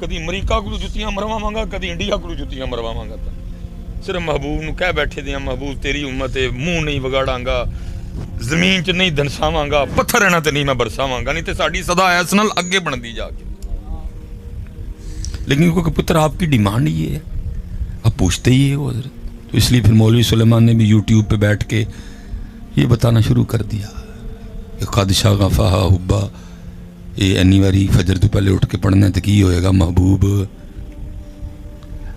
کدی امریکہ کو جتیاں مرواواں گا کدی انڈیا کو جتیاں مرواواں گا صرف محبوب نو کہہ بیٹھے دیاں محبوب تیری امت ہے منہ نہیں وگاڑاں گا زمین چ نہیں دنساواں گا پتھر رہنا تے نہیں میں برساواں گا نہیں تے ساڈی صدا ایس نال اگے بندی جا کے لیکن کیونکہ پتر آپ کی ڈیمانڈ یہ ہے آپ پوچھتے ہی ہے وہ حضرت تو اس لیے پھر مولوی سلیمان نے بھی یوٹیوب پہ بیٹھ کے یہ بتانا شروع کر دیا کہ قد شغفہا حبا یہ اینی واری فجر تو پہلے اٹھ کے پڑھنا ہے تو کی ہوئے گا محبوب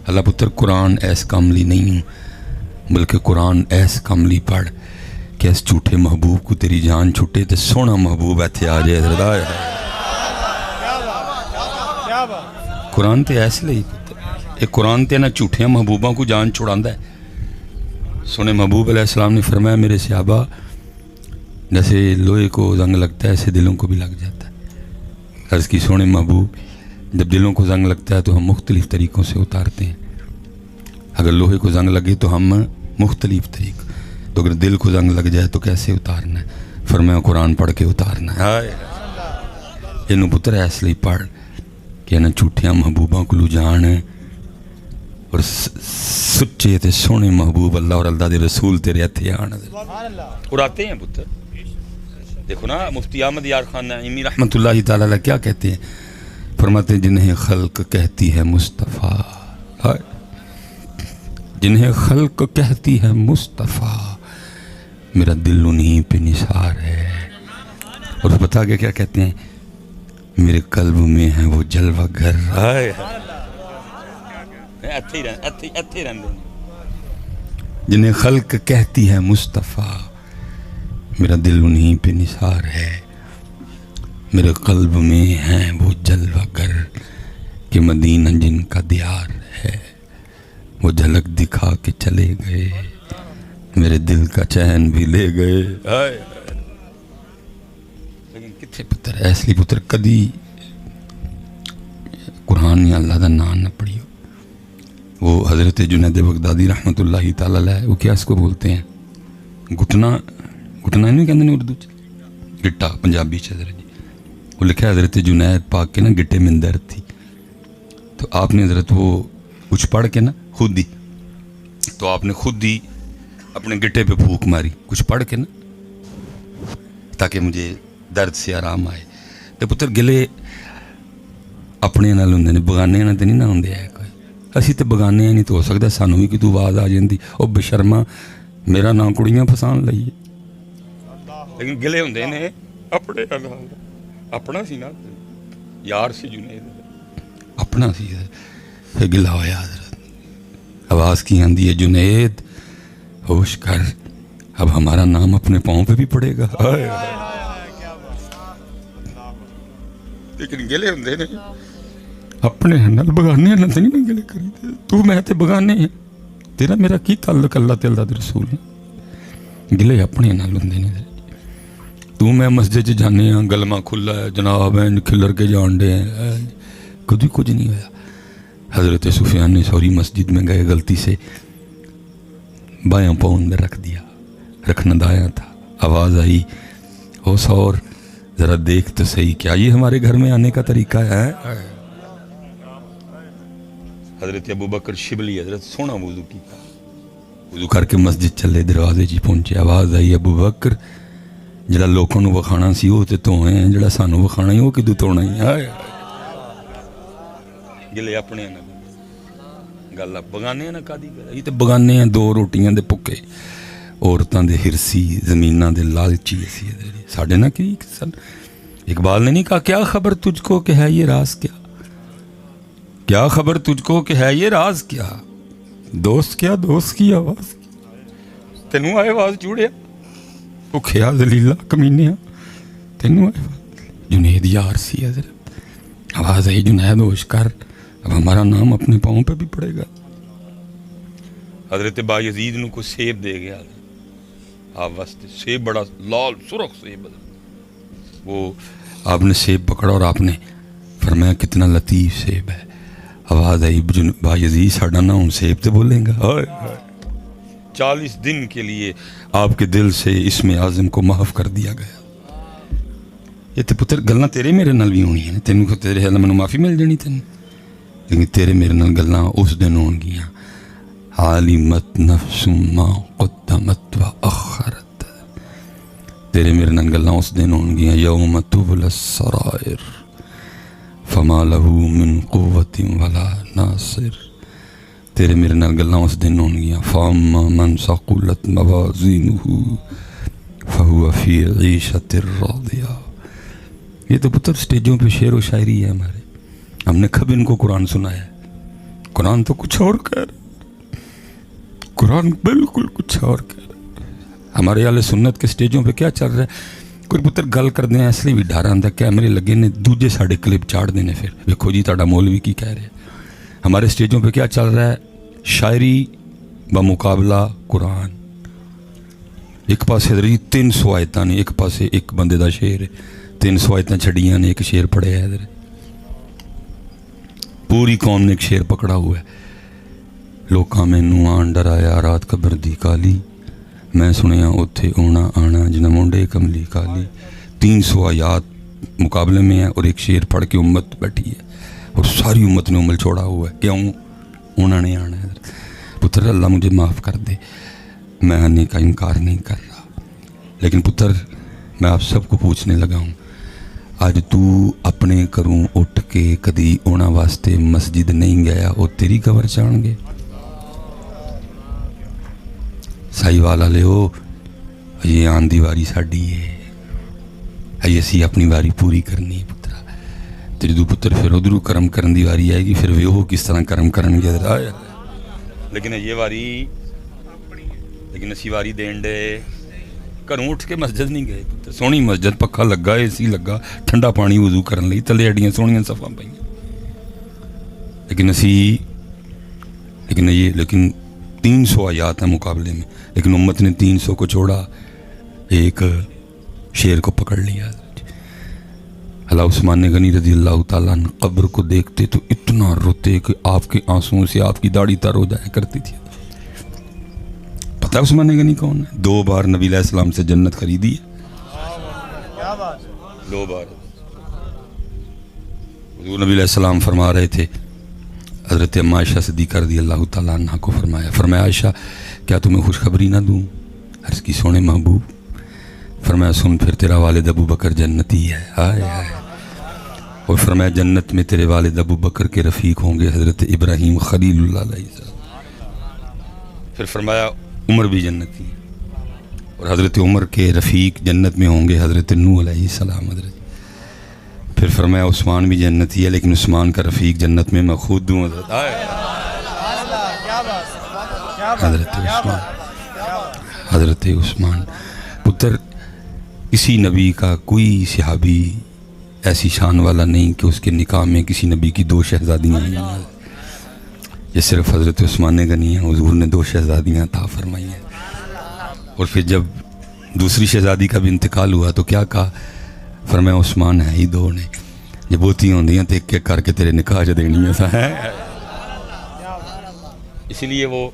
اللہ پتر قرآن ایس کاملی نہیں بلکہ قرآن ایس کاملی پڑھ کہ اس جھوٹے محبوب کو تیری جان چھٹے تو سونا محبوب ایتھے آ جائے حضرت آئے قرآن تے ایسے لئی پتر ایک قرآن تے نہ جھوٹیاں محبوباں کو جان چھڑاندہ ہے سونے محبوب علیہ السلام نے فرمایا میرے صحابہ جیسے لوہے کو زنگ لگتا ہے ایسے دلوں کو بھی لگ جاتا ہے عرض کی سونے محبوب جب دلوں کو زنگ لگتا ہے تو ہم مختلف طریقوں سے اتارتے ہیں اگر لوہے کو زنگ لگے تو ہم مختلف طریق تو اگر دل کو زنگ لگ جائے تو کیسے اتارنا ہے فرمایا قرآن پڑھ کے اتارنا ہے یہ پتر ایس لئی پڑھ کہ نہ جھوٹیاں محبوباں کو لو جان اور سچے تے سونے محبوب اللہ اور اللہ دے رسول تیرے ہتھے آن اور آتے ہیں پتر دیکھو نا مفتی احمد یار خان نعیمی رحمۃ اللہ تعالی علیہ کیا کہتے ہیں فرماتے ہیں جنہیں خلق کہتی ہے مصطفیٰ جنہیں خلق کہتی ہے مصطفیٰ میرا دل انہیں پہ نثار ہے اور بتا کے کیا کہتے ہیں میرے قلب میں ہے وہ جلوہ گھر جنہیں خلق کہتی ہے مصطفیٰ میرا دل انہیں پہ نثار ہے میرے قلب میں ہے وہ جلوہ گر کہ مدینہ جن کا دیار ہے وہ جھلک دکھا کے چلے گئے میرے دل کا چین بھی لے گئے لیکن کتھے پتر ایسلی پتر کدی قرآن یا اللہ دا نام نہ پڑھیو وہ حضرت جنید بغدادی رحمۃ اللہ تعالی علیہ وہ کیا اس کو بولتے ہیں گھٹنا نہیں کہتے ہیں اردو گٹا پنجابی حضرت جی وہ لکھا ہے حضرت جنید پاک کے نا گٹے میں درد تھی تو آپ نے حضرت وہ کچھ پڑھ کے نا خود ہی تو آپ نے خود ہی اپنے گٹے پہ پھونک ماری کچھ پڑھ کے نا تاکہ مجھے درد سے آرام آئے تو پتر گلے اپنے نال ہوندے نے بگانے نال تے نہیں نہ ہوندے ہے کوئی اسی تے بگانے نہیں تو ہو سکتا سانوں بھی کوئی آواز آ جاندی او بشرما میرا نام کڑیاں پھسان لئیے لیکن گلے ہوندے نے اپنے نال اپنا سی نا یار سی جنید اپنا سی پھر گلا ہویا حضرت آواز کی آندی ہے جنید ہوش کر اب ہمارا نام اپنے پاؤں پہ بھی پڑے گا لیکن گلے ہوندے نے اپنے نال بگانے نال تے نہیں گلے کری تو میں تے بگانے ہیں تیرا میرا کی تعلق اللہ تے اللہ دے رسول گلے اپنے نال ہوندے نے تو میں مسجد جانے ہیں گلما کھلا ہے جناب ہیں کھلر کے جان دے ہیں کدی کچھ نہیں ہوا حضرت سفیان نے سوری مسجد میں گئے غلطی سے بایاں پاؤں اندر رکھ دیا رکھنا دایاں تھا آواز آئی او سور ذرا دیکھ تو صحیح کیا یہ ہمارے گھر میں آنے کا طریقہ ہے حضرت ابو بکر شبلی حضرت سونا وضو کی وضو کر کے مسجد چلے دروازے جی پہنچے آواز آئی ابو بکر جڑا لوکاں نو وکھانا سی وہ تے تو ہیں جڑا سانو وکھانا ہی وہ کدو توڑنا ہی گلے اپنے نا گل بگانے نا کادی یہ تے بگانے ہیں دو روٹیاں دے پکے عورتاں دے ہرسی زمیناں دے لالچی اسی ساڈے نا کی اقبال نے نہیں کہا کیا خبر تجھ کو کہ ہے یہ راز کیا خبر تجھ کو کہ ہے یہ راز کیا دوست کی آواز تینوں آئے آواز جوڑیا بھکھیا ذلیلہ کمینیا تینوں جنید یار سی حضرت آواز آئی جنید ہوش کر اب ہمارا نام اپنے پاؤں پہ بھی پڑے گا حضرت بایزید نو کو سیب دے گیا آپ واسطے سیب بڑا لال سرخ سیب وہ آپ نے سیب پکڑا اور آپ نے فرمایا کتنا لطیف سیب ہے آواز آئی بایزید ساڑھا نہ ہوں سیب تے بولیں گا 40 دن کے لیے آپ کے دل سے اسم اعظم کو محو کر دیا گیا یہ تے پتر گلنا تیرے میرے نال بھی ہونی ہے تینوں کو تیرے حال میں معافی مل جانی تینوں لیکن تیرے میرے نال گلاں اس دن ہون گیاں عالمت نفس ما قدمت و اخرت. تیرے میرے نال گلاں اس دن ہون گیاں یوم تبلی السرائر فما له من قوت ولا ناصر. تیرے میرے نال گلاں اس دن ہون گیاں فاما من ثقلت موازینہ فہو فی عیشۃ راضیہ. یہ تو پتر سٹیجوں پہ شعر و شاعری ہے ہمارے. ہم نے کب ان کو قرآن سنایا ہے؟ قرآن تو کچھ اور کہہ رہا ہے، قرآن بالکل کچھ اور کہہ رہا ہے. ہمارے اہل سنت کے سٹیجوں پہ کیا چل رہا ہے؟ کوئی پتر گل کر دیں اس لیے بھی ڈر آتا کیمرے لگے نے دوجے ساڑھے کلپ چاڑ دینے پھر دیکھو جی تہاڈا مولوی کی کہہ رہے ہیں. ہمارے سٹیجوں پہ کیا چل رہا ہے؟ شاعری بمقابلہ قرآن. ایک پاسے حضرت 300 آیتاں نے، ایک پاسے ایک بندے دا شعر ہے. 300 آیتاں چھڑیاں نے، ایک شعر پڑھے ہے حضرت. پوری قوم نے ایک شعر پکڑا ہوا ہے. لوکاں مینوں آن ڈرایا رات قبر دی کالی، میں سنیا اوتھے اونا آنا جنہ منڈے کملی کالی. 300 آیات مقابلے میں ہے اور ایک شعر پڑھ کے امت بیٹھی ہے اور ساری امت نے عمل چھوڑا ہوا ہے. کیوں؟ انہوں نے آنا ہے. پتر اللہ مجھے معاف کر دے، میں آنے کا انکار نہیں کر رہا، لیکن پتر میں آپ سب کو پوچھنے لگا ہوں، آج تو اپنے کروں اٹھ کے کدی اونا واسطے مسجد نہیں گیا، وہ تیری قبر چاہن گے؟ سائی والا لے ہو، یہ آن دی واری ساڑی ہے، یہ اسی اپنی واری پوری کرنی ہے پترا. تو جدو پتر پھر ادھرو کرم کرن دی واری آئے گی، پھر وہ کس طرح کرم کرن گے آیا. لیکن یہ واری، لیکن اسی واری دین دے گھروں اٹھ کے مسجد نہیں گئے. سونی مسجد، پکھا لگا، اے سی لگا، ٹھنڈا پانی وضو کرن لئی، تلے اڈیاں سونیاں صفاں پئیاں. لیکن 300 آیات ہیں مقابلے میں، لیکن امت نے 300 کو چھوڑا، ایک شعر کو پکڑ لیا. اللہ عثمان غنی رضی اللہ تعالیٰ عنہ قبر کو دیکھتے تو اتنا روتے کہ آپ کے آنسوؤں سے آپ کی داڑھی تر ہو جایا کرتی تھی. پتہ عثمان غنی کون ہے؟ 2 بار نبی علیہ السلام سے جنت خریدی ہے. 2 بار حضور نبی علیہ السلام فرما رہے تھے، حضرت اما عائشہ صدیقہ رضی اللہ تعالیٰ عنہ کو فرمایا عائشہ کیا تمہیں خوشخبری نہ دوں؟ عرض کی سونے محبوب. فرمایا سن پھر تیرا والد ابو بکر جنتی ہے. ہائے ہائے. اور فرمایا جنت میں تیرے والد ابو بکر کے رفیق ہوں گے حضرت ابراہیم خلیل اللہ علیہ السلام. پھر فرمایا عمر بھی جنتی ہے اور حضرت عمر کے رفیق جنت میں ہوں گے حضرت نوح علیہ السلام. حضرت پھر فرمایا عثمان بھی جنتی ہے لیکن عثمان کا رفیق جنت میں خود ہوں. حضرت عثمان پتر کسی نبی کا کوئی صحابی ایسی شان والا نہیں کہ اس کے نکاح میں کسی نبی کی 2 شہزادیاں ہیں. یہ صرف حضرت عثمان غنی ہیں، حضور نے 2 شہزادیاں عطا فرمائی ہیں. اور پھر جب دوسری شہزادی کا بھی انتقال ہوا تو کیا کہا؟ فرمایا عثمان ہے ہی 2 نے، جب ہوتی ہوندیاں تو ایک ایک کر کے تیرے نکاح دینی ہے. اس لیے وہ